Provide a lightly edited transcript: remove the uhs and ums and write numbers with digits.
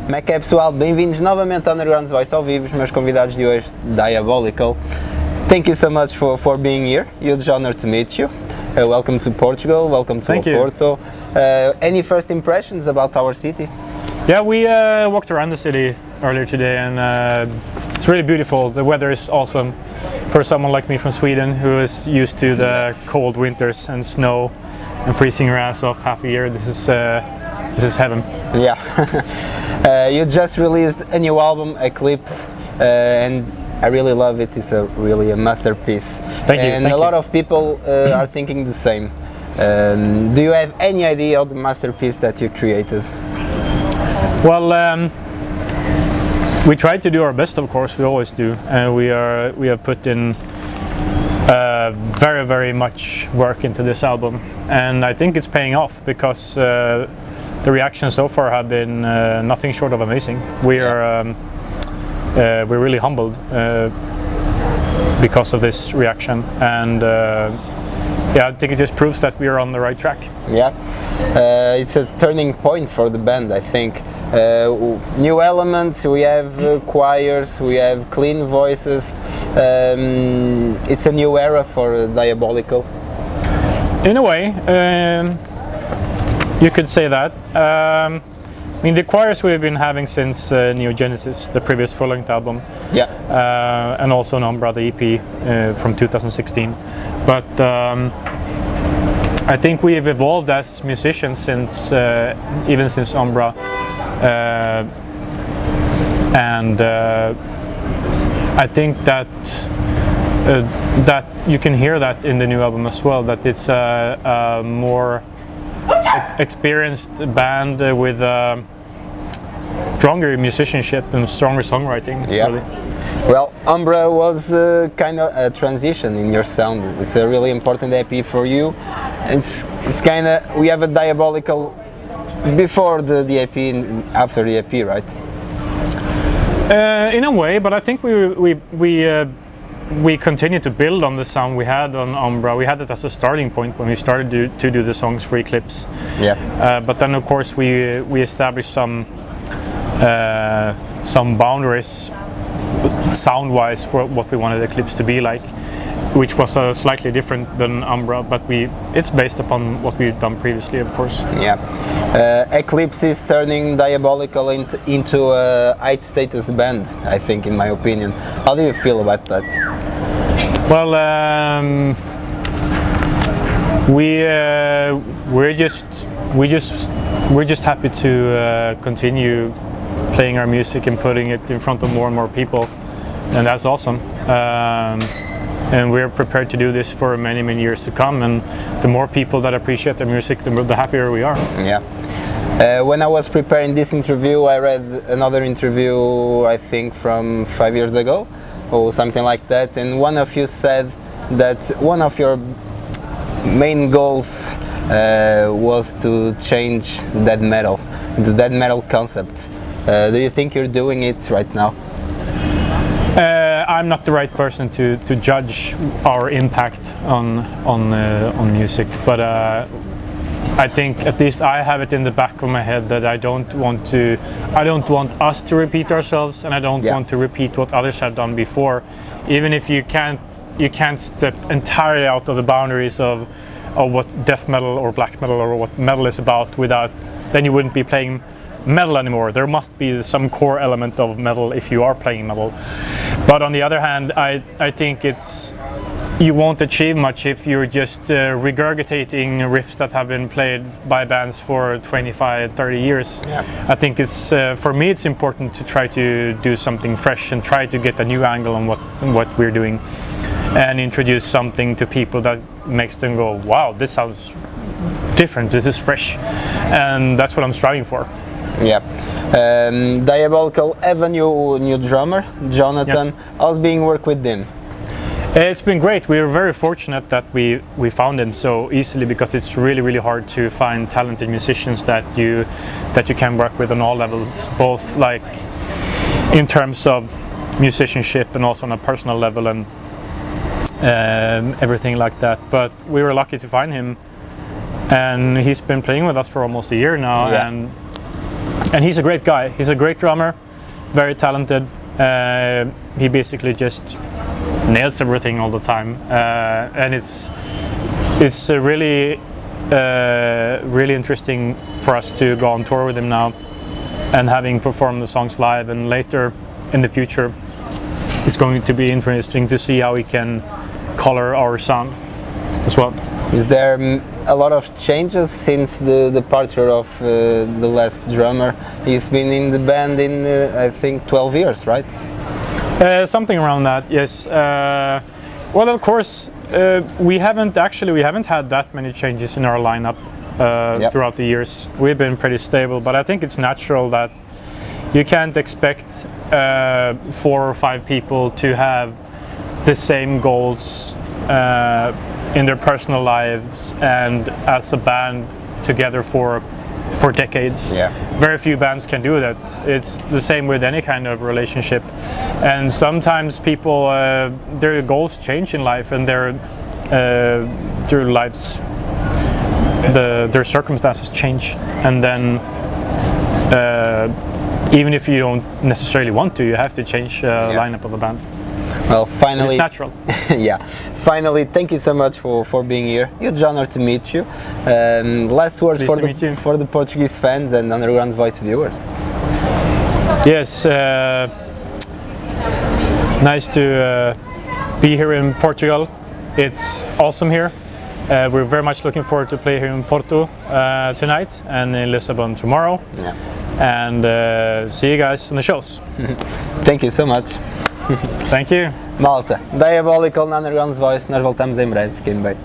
Como é que é, pessoal? Bem-vindos novamente ao Undergroundsvoice ao vivo. Os meus convidados de hoje, Diabolical. Thank you so much for being here. Huge honor to meet you. Welcome to Portugal, welcome to Oporto. Any first impressions about our city? Yeah, we walked around the city earlier today and it's really beautiful. The weather is awesome for someone like me from Sweden who is used to the cold winters and snow and freezing your ass off half a year. This is heaven. Yeah. You just released a new album, Eclipse, and I really love it. It's really a masterpiece. Thank you. And a lot of people are thinking the same. Do you have any idea of the masterpiece that you created? Well, we try to do our best, of course. We always do, and we have put in very, very much work into this album, and I think it's paying off because the reactions so far have been nothing short of amazing. We're really humbled because of this reaction, and yeah, I think it just proves that we are on the right track. Yeah, it's a turning point for the band, I think. New elements, we have choirs, we have clean voices. It's a new era for Diabolical. In a way, you could say that. I mean, the choirs we've been having since Neo Genesis, the previous full-length album, yeah, and also Umbra, the EP from 2016. But I think we have evolved as musicians since, even since Umbra, and I think that that you can hear that in the new album as well. That it's a more experienced band with stronger musicianship and stronger songwriting. Yeah. Really. Well, Umbra was kind of a transition in your sound. It's a really important EP for you. It's kind of, we have a Diabolical before the EP and after the EP, right? In a way, but I think we continue to build on the sound we had on Umbra. We had it as a starting point when we started to do the songs for Eclipse. Yeah. But then, of course, we established some boundaries sound-wise for what we wanted Eclipse to be like, which was slightly different than Umbra, but it's based upon what we've done previously, of course. Yeah. Eclipse is turning Diabolical into a high status band, I think, in my opinion. How do you feel about that? Well, we're just happy to continue playing our music and putting it in front of more and more people, and that's awesome. And we're prepared to do this for many, many years to come, and the more people that appreciate the music, the happier we are. Yeah. When I was preparing this interview, I read another interview, I think from 5 years ago, or something like that, and one of you said that one of your main goals was to change death metal, the death metal concept. Do you think you're doing it right now? I'm not the right person to judge our impact on music, but I think at least I have it in the back of my head that I don't want us to repeat ourselves, and I don't want to repeat what others have done before. Even if you can't step entirely out of the boundaries of what death metal or black metal or what metal is about, then you wouldn't be playing metal anymore. There must be some core element of metal if you are playing metal. But on the other hand, I think you won't achieve much if you're just regurgitating riffs that have been played by bands for 25, 30 years. Yeah. I think it's for me it's important to try to do something fresh and try to get a new angle on what we're doing and introduce something to people that makes them go, wow, this sounds different, this is fresh, and that's what I'm striving for. Yeah. Diabolical have a new drummer, Jonathan. Yes. How's being work with him? It's been great. We are very fortunate that we found him so easily, because it's really, really hard to find talented musicians that you can work with on all levels, both like in terms of musicianship and also on a personal level and everything like that. But we were lucky to find him, and he's been playing with us for almost a year now. Yeah. and he's a great guy. He's a great drummer, very talented. He basically just nails everything all the time, and it's really interesting for us to go on tour with him now, and having performed the songs live, and later in the future it's going to be interesting to see how we can color our sound as well. Is there a lot of changes since the departure of the last drummer? He's been in the band in I think 12 years, right? Something around that, yes. Well, of course, we haven't had that many changes in our lineup throughout the years. We've been pretty stable, but I think it's natural that you can't expect 4 or 5 people to have the same goals in their personal lives and as a band together for decades. Yeah. Very few bands can do that. It's the same with any kind of relationship, and sometimes people their goals change in life, and their lives, their circumstances change, and then even if you don't necessarily want to, you have to change lineup of a band. Well, finally, it's natural. Yeah. Finally, thank you so much for being here. Huge honor to meet you. Last words for the Portuguese fans and Underground's Voice viewers. Yes, nice to be here in Portugal. It's awesome here. We're very much looking forward to play here in Porto tonight and in Lisbon tomorrow. Yeah. And see you guys on the shows. Thank you so much. Thank you. Malta, Diabolical na Underground's Voice, nós voltamos em breve, fiquem bem.